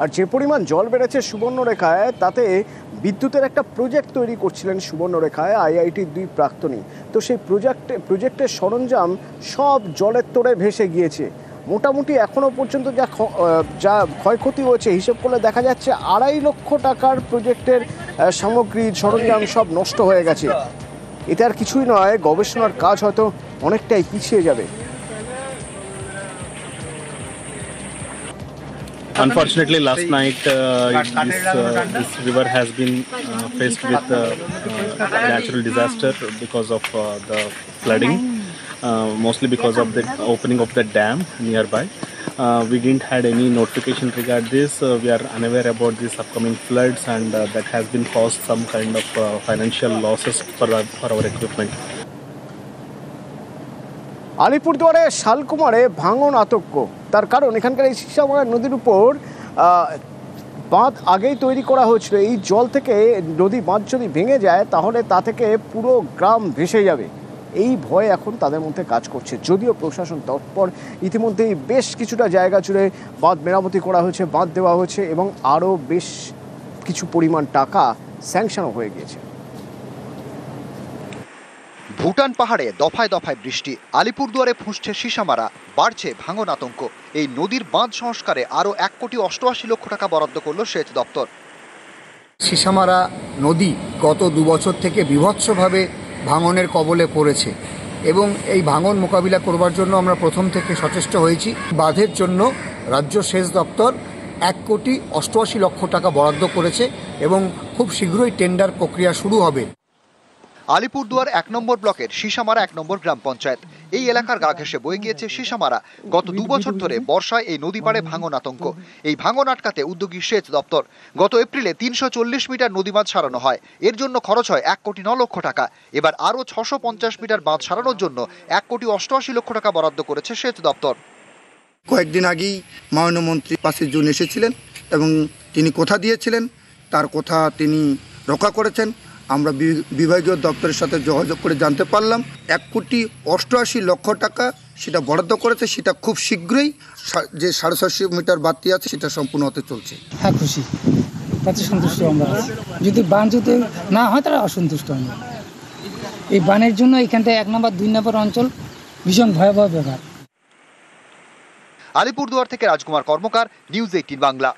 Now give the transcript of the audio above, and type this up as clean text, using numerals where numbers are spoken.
আর যে পরিমাণ জল বেড়েছে সুবর্ণরেখায়, তাতে বিদ্যুতের একটা প্রজেক্ট তৈরি করছিলেন সুবর্ণরেখায় আইআইটির 2 প্রাক্তনী। তো সেই প্রজেক্টের সরঞ্জাম সব জলের তোড়ে ভেসে গিয়েছে। মোটামুটি এখনো পর্যন্ত যা ক্ষয়ক্ষতি হয়েছে হিসেব করলে দেখা যাচ্ছে 2.5 লক্ষ টাকার প্রজেক্টের সামগ্রী সরঞ্জাম সব নষ্ট হয়ে গেছে। এটা আর কিছুই নয়, গবেষণার কাজ হয়তো অনেকটাই পিছিয়ে যাবে। Unfortunately, last night this river has been faced with natural disaster because of the flooding, mostly because of the opening of the dam nearby. We didn't had any notification regarding this. We are unaware about these upcoming floods, and that has been caused some kind of financial losses for our equipment. আলিপুরদুয়ারে শালকুমারে ভাঙন আতঙ্ক। তার কারণ এখানকার এই সিসামারা নদীর উপর বাঁধ আগেই তৈরি করা হয়েছিল। এই জল থেকে নদী বাঁধ যদি ভেঙে যায় তাহলে তা থেকে পুরো গ্রাম ভেসে যাবে, এই ভয় এখন তাদের মধ্যে কাজ করছে। যদিও প্রশাসন তৎপর, ইতিমধ্যেই বেশ কিছুটা জায়গা জুড়ে বাঁধ মেরামতি করা হয়েছে, বাঁধ দেওয়া হয়েছে এবং আরও বেশ কিছু পরিমাণ টাকা স্যাংশনও হয়ে গিয়েছে। ভুটান পাহাড়ে দফায় দফায় বৃষ্টি, আলিপুরদুয়ারে ফুঁসছে সিসামারা, বাড়ছে ভাঙন আতঙ্ক। এই নদীর বাঁধ সংস্কারে আরও 1,88,00,000 টাকা বরাদ্দ করল সেচ দপ্তর। সিসামারা নদী গত 2 বছর থেকে বীভৎসভাবে ভাঙনের কবলে পড়েছে এবং এই ভাঙন মোকাবিলা করবার জন্য আমরা প্রথম থেকে সচেষ্ট হয়েছি। বাঁধের জন্য রাজ্য সেচ দপ্তর 1,88,00,000 টাকা বরাদ্দ করেছে এবং খুব শীঘ্রই টেন্ডার প্রক্রিয়া শুরু হবে। আলিপুরদুয়ার 1 নম্বর ব্লকের সিসামারা 1 নম্বর গ্রাম পঞ্চায়েত। এই এলাকার গা ঘেঁষে বয়ে গিয়েছে সিসামারা। গত 2 বছর ধরে বর্ষায় এই নদী পাড়ে ভাঙন আতঙ্ক। এই ভাঙন আটকাতে উদ্যোগী সেচ দপ্তর। গত এপ্রিলে 340 মিটার নদী বাঁধ সারানো হয়। এর জন্য খরচ হয় 1,09,00,000 টাকা। এবার আরও 650 মিটার বাঁধ সারানোর জন্য 1,88,00,000 টাকা বরাদ্দ করেছে সেচ দপ্তর। কয়েকদিন আগেই মাননীয় মন্ত্রী 5 জুন এসেছিলেন এবং তিনি কথা দিয়েছিলেন, তার কথা তিনি রক্ষা করেছেন। আমরা বিভাগীয় দপ্তরের সাথে যোগাযোগ করে জানতে পারলাম 1,88,00,000 টাকা সেটা বরাদ্দ করেছে। সেটা খুব শীঘ্রই যে 750 মিটার বাতি আছে সেটা সম্পূর্ণ হতে চলছে। হ্যাঁ, খুশি, তাতে সন্তুষ্ট আমরা। যদি বান যদি না হয় তাহলে অসন্তুষ্ট আমরা। এই বানের জন্য এখান থেকে 1 নম্বর 2 নম্বর অঞ্চল ভীষণ ভয়াবহ ব্যাপার। আলিপুরদুয়ার থেকে রাজকুমার কর্মকার, নিউজ 18 বাংলা।